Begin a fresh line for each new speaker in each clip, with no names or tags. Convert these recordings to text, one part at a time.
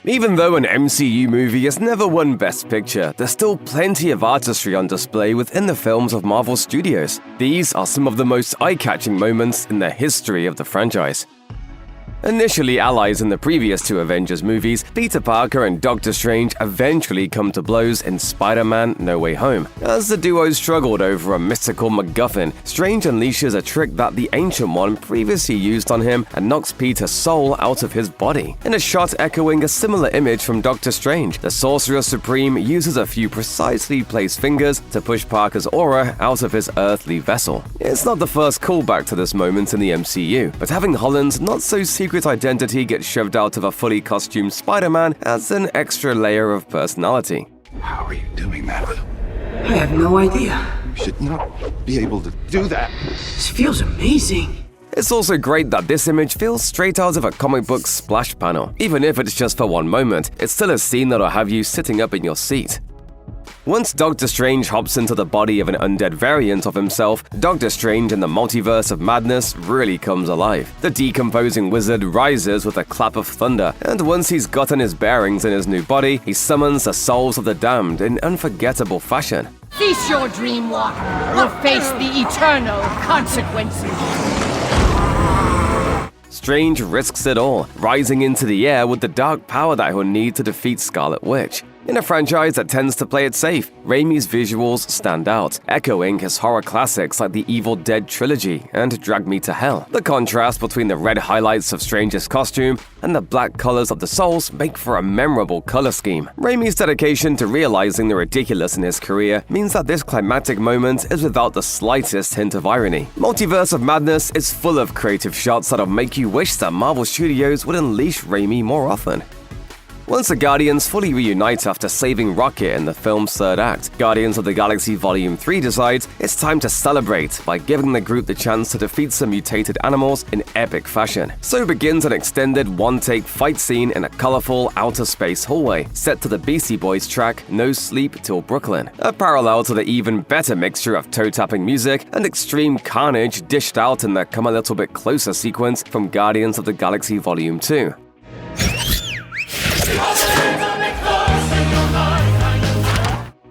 Even though an MCU movie has never won Best Picture, there's still plenty of artistry on display within the films of Marvel Studios. These are some of the most eye-catching moments in the history of the franchise. Initially allies in the previous two Avengers movies, Peter Parker and Doctor Strange eventually come to blows in Spider-Man: No Way Home. As the duo struggled over a mystical MacGuffin, Strange unleashes a trick that the Ancient One previously used on him and knocks Peter's soul out of his body. In a shot echoing a similar image from Doctor Strange, the Sorcerer Supreme uses a few precisely placed fingers to push Parker's aura out of his earthly vessel. It's not the first callback to this moment in the MCU, but having Holland's not-so-secret identity get shoved out of a fully costumed Spider-Man adds an extra layer of personality.
How are you doing that?
I have no idea.
You should not be able to do that.
This feels amazing.
It's also great that this image feels straight out of a comic book splash panel. Even if it's just for one moment, it's still a scene that'll have you sitting up in your seat. Once Doctor Strange hops into the body of an undead variant of himself, Doctor Strange and the Multiverse of Madness really comes alive. The decomposing wizard rises with a clap of thunder, and once he's gotten his bearings in his new body, he summons the souls of the damned in unforgettable fashion.
Cease your dream walk, or face the eternal consequences.
Strange risks it all, rising into the air with the dark power that he'll need to defeat Scarlet Witch. In a franchise that tends to play it safe, Raimi's visuals stand out, echoing his horror classics like the Evil Dead trilogy and Drag Me to Hell. The contrast between the red highlights of Strange's costume and the black colors of the souls make for a memorable color scheme. Raimi's dedication to realizing the ridiculous in his career means that this climactic moment is without the slightest hint of irony. Multiverse of Madness is full of creative shots that'll make you wish that Marvel Studios would unleash Raimi more often. Once the Guardians fully reunite after saving Rocket in the film's third act, Guardians of the Galaxy Volume 3 decides it's time to celebrate by giving the group the chance to defeat some mutated animals in epic fashion. So begins an extended one-take fight scene in a colorful outer space hallway, set to the Beastie Boys track No Sleep Till Brooklyn, a parallel to the even better mixture of toe-tapping music and extreme carnage dished out in the Come a Little Bit Closer sequence from Guardians of the Galaxy Volume 2.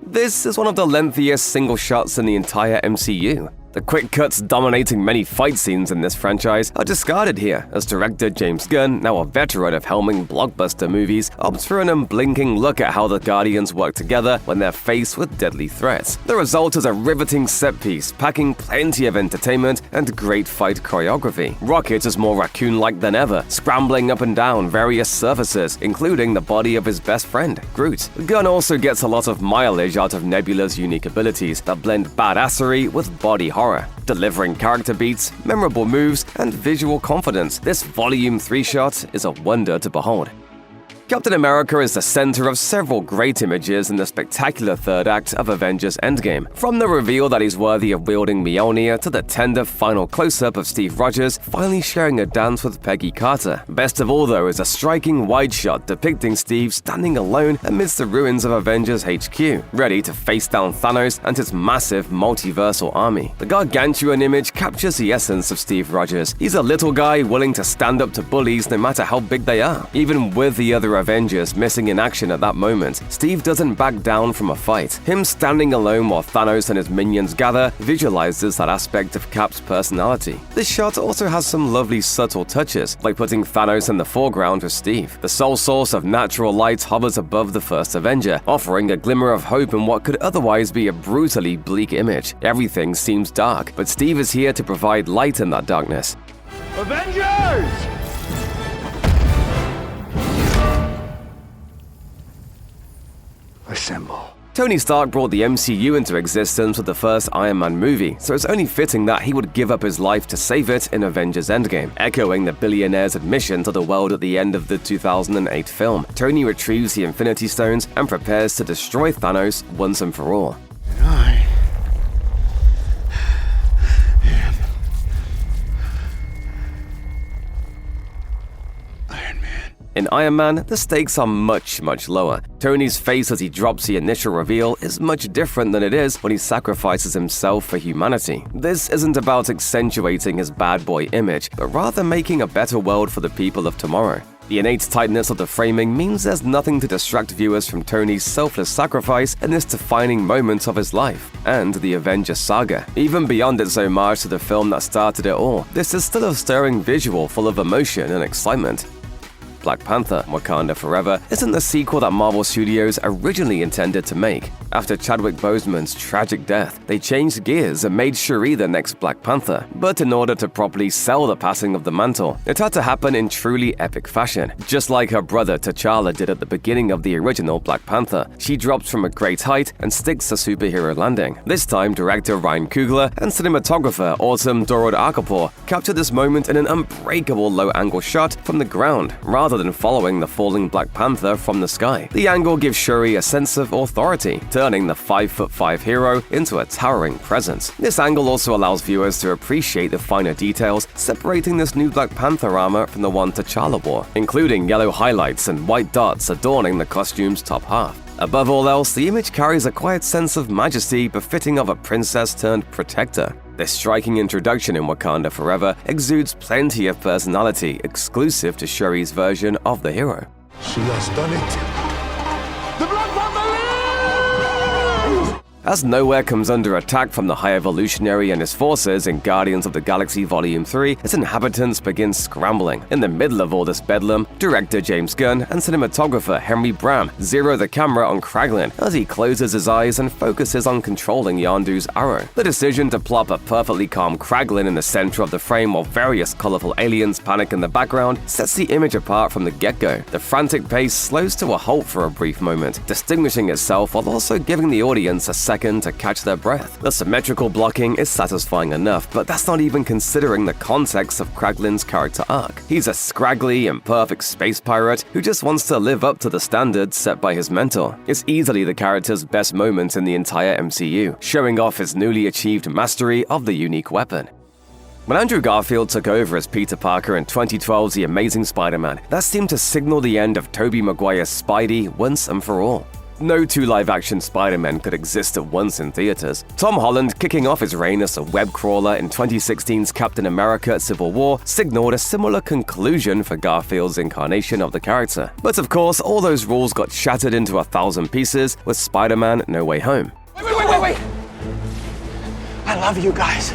This is one of the lengthiest single shots in the entire MCU. The quick cuts dominating many fight scenes in this franchise are discarded here, as director James Gunn, now a veteran of helming blockbuster movies, opts for an unblinking look at how the Guardians work together when they're faced with deadly threats. The result is a riveting set piece, packing plenty of entertainment and great fight choreography. Rocket is more raccoon-like than ever, scrambling up and down various surfaces, including the body of his best friend, Groot. Gunn also gets a lot of mileage out of Nebula's unique abilities that blend badassery with body horror. Delivering character beats, memorable moves, and visual confidence, this Volume 3 shot is a wonder to behold. Captain America is the center of several great images in the spectacular third act of Avengers Endgame. From the reveal that he's worthy of wielding Mjolnir to the tender final close-up of Steve Rogers finally sharing a dance with Peggy Carter. Best of all, though, is a striking wide shot depicting Steve standing alone amidst the ruins of Avengers HQ, ready to face down Thanos and his massive multiversal army. The gargantuan image captures the essence of Steve Rogers. He's a little guy willing to stand up to bullies no matter how big they are. Even with the other Avengers missing in action at that moment, Steve doesn't back down from a fight. Him standing alone while Thanos and his minions gather visualizes that aspect of Cap's personality. This shot also has some lovely subtle touches, like putting Thanos in the foreground with Steve. The sole source of natural light hovers above the first Avenger, offering a glimmer of hope in what could otherwise be a brutally bleak image. Everything seems dark, but Steve is here to provide light in that darkness.
Avengers!
Assemble.
Tony Stark brought the MCU into existence with the first Iron Man movie, so it's only fitting that he would give up his life to save it in Avengers Endgame. Echoing the billionaire's admission to the world at the end of the 2008 film, Tony retrieves the Infinity Stones and prepares to destroy Thanos once and for all. In Iron Man, the stakes are much lower. Tony's face as he drops the initial reveal is much different than it is when he sacrifices himself for humanity. This isn't about accentuating his bad boy image, but rather making a better world for the people of tomorrow. The innate tightness of the framing means there's nothing to distract viewers from Tony's selfless sacrifice in this defining moment of his life, and the Avengers saga. Even beyond its homage to the film that started it all, this is still a stirring visual full of emotion and excitement. Black Panther: Wakanda Forever isn't the sequel that Marvel Studios originally intended to make. After Chadwick Boseman's tragic death, they changed gears and made Shuri the next Black Panther. But in order to properly sell the passing of the mantle, it had to happen in truly epic fashion. Just like her brother T'Challa did at the beginning of the original Black Panther, she drops from a great height and sticks a superhero landing. This time, director Ryan Coogler and cinematographer Autumn Dorod Akapor captured this moment in an unbreakable low-angle shot from the ground, rather than following the falling Black Panther from the sky. The angle gives Shuri a sense of authority, turning the 5'5" hero into a towering presence. This angle also allows viewers to appreciate the finer details separating this new Black Panther armor from the one T'Challa wore, including yellow highlights and white dots adorning the costume's top half. Above all else, the image carries a quiet sense of majesty befitting of a princess-turned-protector. This striking introduction in Wakanda Forever exudes plenty of personality exclusive to Shuri's version of the hero.
She has done it.
As nowhere comes under attack from the High Evolutionary and his forces in Guardians of the Galaxy Volume 3, its inhabitants begin scrambling. In the middle of all this bedlam, director James Gunn and cinematographer Henry Bram zero the camera on Kraglin as he closes his eyes and focuses on controlling Yondu's arrow. The decision to plop a perfectly calm Kraglin in the center of the frame while various colorful aliens panic in the background sets the image apart from the get-go. The frantic pace slows to a halt for a brief moment, distinguishing itself while also giving the audience a second to catch their breath. The symmetrical blocking is satisfying enough, but that's not even considering the context of Kraglin's character arc. He's a scraggly, imperfect space pirate who just wants to live up to the standards set by his mentor. It's easily the character's best moment in the entire MCU, showing off his newly achieved mastery of the unique weapon. When Andrew Garfield took over as Peter Parker in 2012's The Amazing Spider-Man, that seemed to signal the end of Tobey Maguire's Spidey once and for all. No two live-action Spider-Men could exist at once in theaters. Tom Holland, kicking off his reign as a web crawler in 2016's Captain America: Civil War, signaled a similar conclusion for Garfield's incarnation of the character. But of course, all those rules got shattered into 1,000 pieces with Spider-Man: No Way Home.
Wait! I love you guys.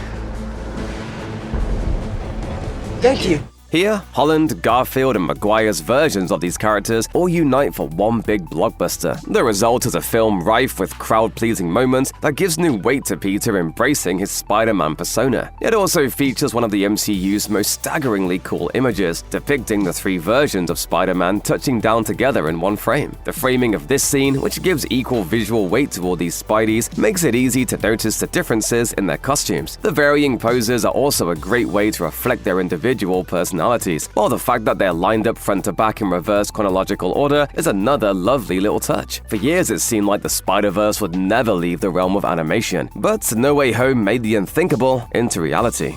Thank you.
Here, Holland, Garfield, and Maguire's versions of these characters all unite for one big blockbuster. The result is a film rife with crowd-pleasing moments that gives new weight to Peter embracing his Spider-Man persona. It also features one of the MCU's most staggeringly cool images, depicting the three versions of Spider-Man touching down together in one frame. The framing of this scene, which gives equal visual weight to all these Spideys, makes it easy to notice the differences in their costumes. The varying poses are also a great way to reflect their individual personalities, while the fact that they're lined up front to back in reverse chronological order is another lovely little touch. For years it seemed like the Spider-Verse would never leave the realm of animation, but No Way Home made the unthinkable into reality.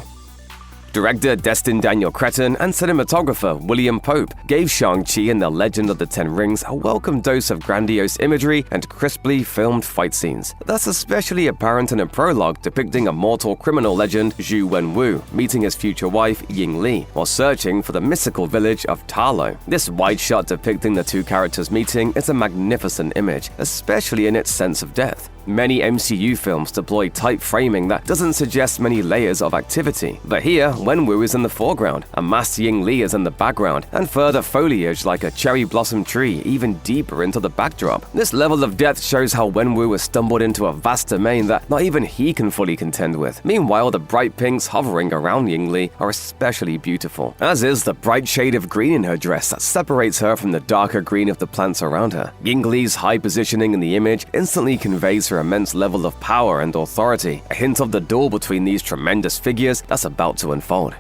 Director Destin Daniel Cretton and cinematographer William Pope gave Shang-Chi and the Legend of the Ten Rings a welcome dose of grandiose imagery and crisply filmed fight scenes. That's especially apparent in a prologue depicting a mortal criminal legend, Zhu Wenwu, meeting his future wife, Ying Li, while searching for the mystical village of Ta Lo. This wide shot depicting the two characters meeting is a magnificent image, especially in its sense of depth. Many MCU films deploy tight framing that doesn't suggest many layers of activity. But here, Wenwu is in the foreground, a masked Ying Li is in the background, and further foliage like a cherry blossom tree even deeper into the backdrop. This level of depth shows how Wenwu has stumbled into a vast domain that not even he can fully contend with. Meanwhile, the bright pinks hovering around Ying Li are especially beautiful, as is the bright shade of green in her dress that separates her from the darker green of the plants around her. Ying Li's high positioning in the image instantly conveys her immense level of power and authority, a hint of the duel between these tremendous figures that's about to unfold.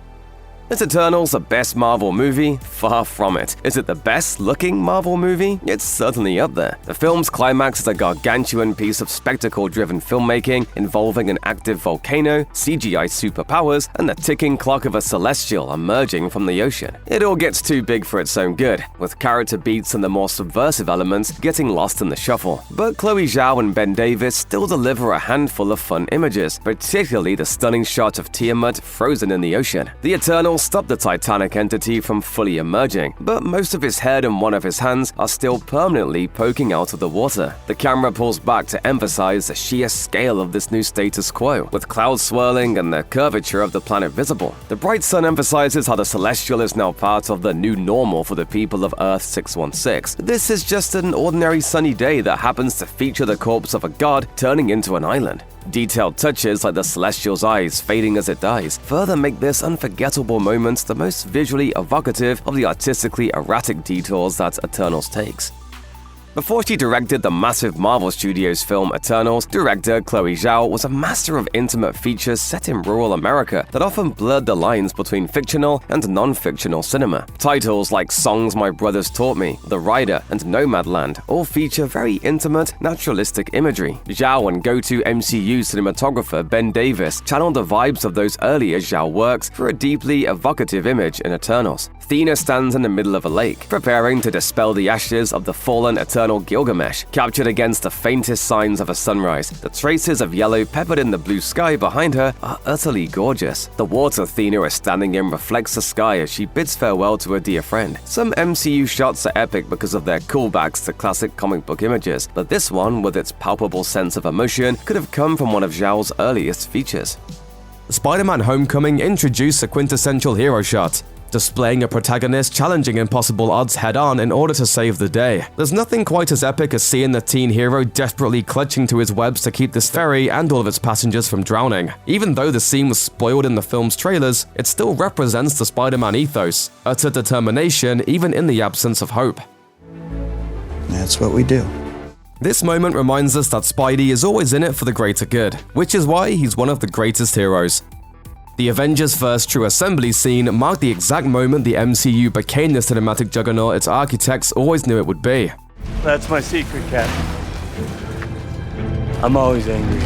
Is Eternals the best Marvel movie? Far from it. Is it the best-looking Marvel movie? It's certainly up there. The film's climax is a gargantuan piece of spectacle-driven filmmaking involving an active volcano, CGI superpowers, and the ticking clock of a celestial emerging from the ocean. It all gets too big for its own good, with character beats and the more subversive elements getting lost in the shuffle. But Chloe Zhao and Ben Davis still deliver a handful of fun images, particularly the stunning shot of Tiamut frozen in the ocean. The Eternals will stop the titanic entity from fully emerging, but most of his head and one of his hands are still permanently poking out of the water. The camera pulls back to emphasize the sheer scale of this new status quo, with clouds swirling and the curvature of the planet visible. The bright sun emphasizes how the celestial is now part of the new normal for the people of Earth 616. This is just an ordinary sunny day that happens to feature the corpse of a god turning into an island. Detailed touches like the celestial's eyes fading as it dies further make this unforgettable moment the most visually evocative of the artistically erratic detours that Eternals takes. Before she directed the massive Marvel Studios film Eternals, director Chloe Zhao was a master of intimate features set in rural America that often blurred the lines between fictional and non-fictional cinema. Titles like Songs My Brothers Taught Me, The Rider, and Nomadland all feature very intimate, naturalistic imagery. Zhao and go-to MCU cinematographer Ben Davis channeled the vibes of those earlier Zhao works for a deeply evocative image in Eternals. Thena stands in the middle of a lake, preparing to dispel the ashes of the fallen Eternal Gilgamesh, captured against the faintest signs of a sunrise. The traces of yellow peppered in the blue sky behind her are utterly gorgeous. The water Thena is standing in reflects the sky as she bids farewell to a dear friend. Some MCU shots are epic because of their callbacks to classic comic book images, but this one, with its palpable sense of emotion, could have come from one of Zhao's earliest features.
Spider-Man Homecoming introduced a quintessential hero shot, displaying a protagonist challenging impossible odds head-on in order to save the day. There's nothing quite as epic as seeing the teen hero desperately clutching to his webs to keep this ferry and all of its passengers from drowning. Even though the scene was spoiled in the film's trailers, it still represents the Spider-Man ethos, utter determination even in the absence of hope.
That's what we do.
This moment reminds us that Spidey is always in it for the greater good, which is why he's one of the greatest heroes. The Avengers' first true assembly scene marked the exact moment the MCU became the cinematic juggernaut its architects always knew it would be.
That's my secret, Cap. I'm always angry.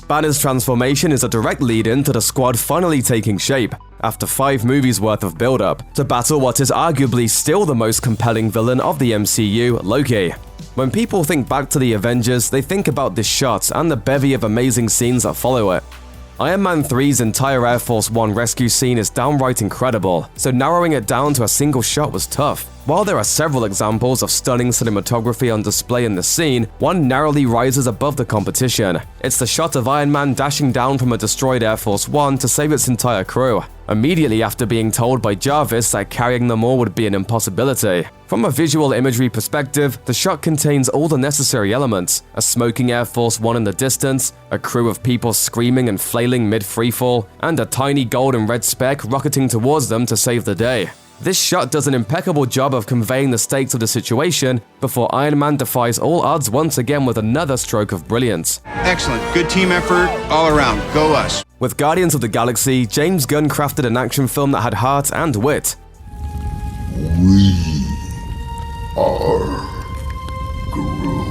Banner's transformation is a direct lead-in to the squad finally taking shape, after 5 movies worth of build-up, to battle what is arguably still the most compelling villain of the MCU, Loki. When people think back to the Avengers, they think about this shot and the bevy of amazing scenes that follow it. Iron Man 3's entire Air Force One rescue scene is downright incredible, so narrowing it down to a single shot was tough. While there are several examples of stunning cinematography on display in the scene, one narrowly rises above the competition. It's the shot of Iron Man dashing down from a destroyed Air Force One to save its entire crew, immediately after being told by Jarvis that carrying them all would be an impossibility. From a visual imagery perspective, the shot contains all the necessary elements: a smoking Air Force One in the distance, a crew of people screaming and flailing mid-freefall, and a tiny gold and red speck rocketing towards them to save the day. This shot does an impeccable job of conveying the stakes of the situation before Iron Man defies all odds once again with another stroke of brilliance.
Excellent. Good team effort all around. Go us.
With Guardians of the Galaxy, James Gunn crafted an action film that had heart and wit.
We are Groot.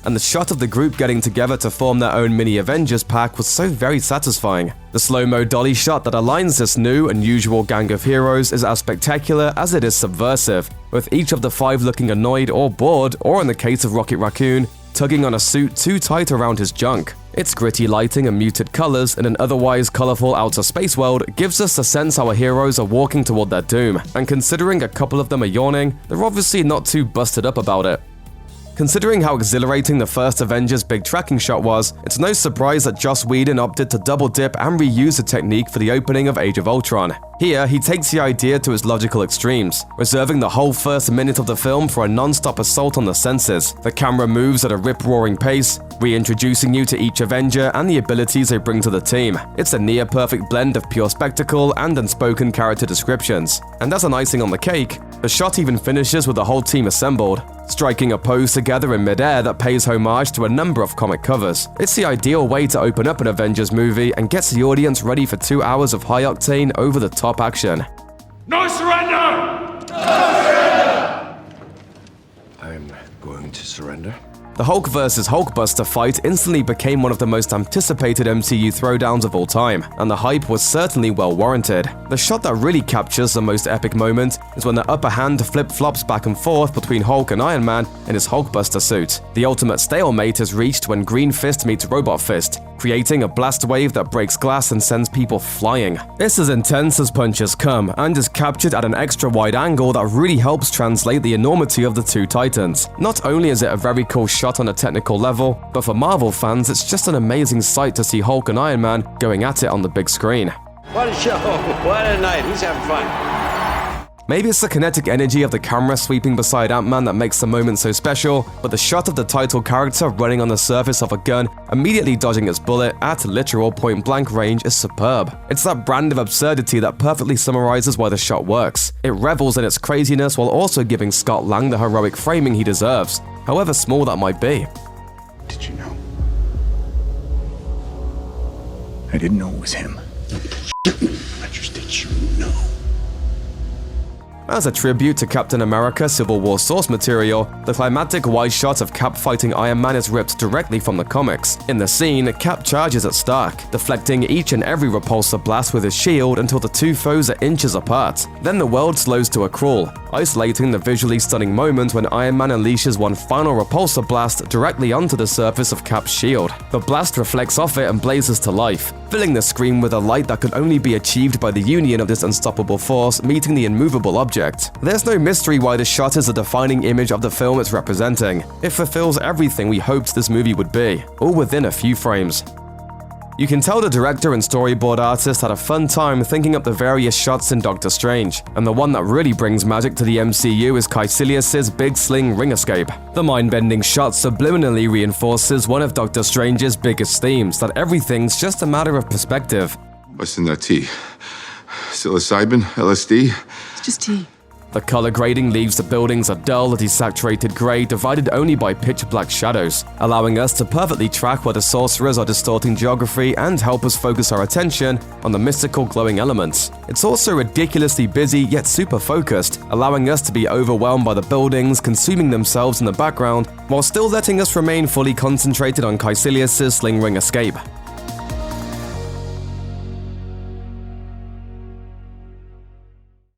And the shot of the group getting together to form their own mini Avengers pack was so very satisfying. The slow-mo dolly shot that aligns this new, unusual gang of heroes is as spectacular as it is subversive, with each of the 5 looking annoyed or bored, or in the case of Rocket Raccoon, tugging on a suit too tight around his junk. Its gritty lighting and muted colors in an otherwise colorful outer space world gives us the sense our heroes are walking toward their doom, and considering a couple of them are yawning, they're obviously not too busted up about it. Considering how exhilarating the first Avengers big tracking shot was, it's no surprise that Joss Whedon opted to double dip and reuse the technique for the opening of Age of Ultron. Here, he takes the idea to its logical extremes, reserving the whole first minute of the film for a non-stop assault on the senses. The camera moves at a rip-roaring pace, reintroducing you to each Avenger and the abilities they bring to the team. It's a near-perfect blend of pure spectacle and unspoken character descriptions. And as an icing on the cake, the shot even finishes with the whole team assembled, striking a pose together in midair that pays homage to a number of comic covers. It's the ideal way to open up an Avengers movie and gets the audience ready for 2 hours of high-octane, over-the-top action.
No surrender!
I'm going to surrender.
The Hulk vs. Hulkbuster fight instantly became one of the most anticipated MCU throwdowns of all time, and the hype was certainly well warranted. The shot that really captures the most epic moment is when the upper hand flip-flops back and forth between Hulk and Iron Man in his Hulkbuster suit. The ultimate stalemate is reached when Green Fist meets Robot Fist, creating a blast wave that breaks glass and sends people flying. It's as intense as punches come, and is captured at an extra wide angle that really helps translate the enormity of the two titans. Not only is it a very cool shot on a technical level, but for Marvel fans it's just an amazing sight to see Hulk and Iron Man going at it on the big screen.
What a show, what a night, who's having fun?
Maybe it's the kinetic energy of the camera sweeping beside Ant-Man that makes the moment so special, but the shot of the title character running on the surface of a gun, immediately dodging its bullet at literal point-blank range is superb. It's that brand of absurdity that perfectly summarizes why the shot works. It revels in its craziness while also giving Scott Lang the heroic framing he deserves, however small that might be.
Did you know? I didn't know it was him. I just did you know.
As a tribute to Captain America Civil War source material, the climactic wide shot of Cap fighting Iron Man is ripped directly from the comics. In the scene, Cap charges at Stark, deflecting each and every repulsor blast with his shield until the two foes are inches apart. Then the world slows to a crawl, isolating the visually stunning moment when Iron Man unleashes one final repulsor blast directly onto the surface of Cap's shield. The blast reflects off it and blazes to life, filling the screen with a light that could only be achieved by the union of this unstoppable force meeting the immovable object. There's no mystery why this shot is a defining image of the film it's representing. It fulfills everything we hoped this movie would be, all within a few frames. You can tell the director and storyboard artist had a fun time thinking up the various shots in Doctor Strange, and the one that really brings magic to the MCU is Caecilius' big sling ring escape. The mind-bending shot subliminally reinforces one of Doctor Strange's biggest themes, that everything's just a matter of perspective.
What's in that tea? Psilocybin? LSD?
It's just tea.
The color grading leaves the buildings a dull, desaturated gray divided only by pitch-black shadows, allowing us to perfectly track where the sorcerers are distorting geography and help us focus our attention on the mystical glowing elements. It's also ridiculously busy yet super focused, allowing us to be overwhelmed by the buildings consuming themselves in the background while still letting us remain fully concentrated on Caecilius' sling ring escape.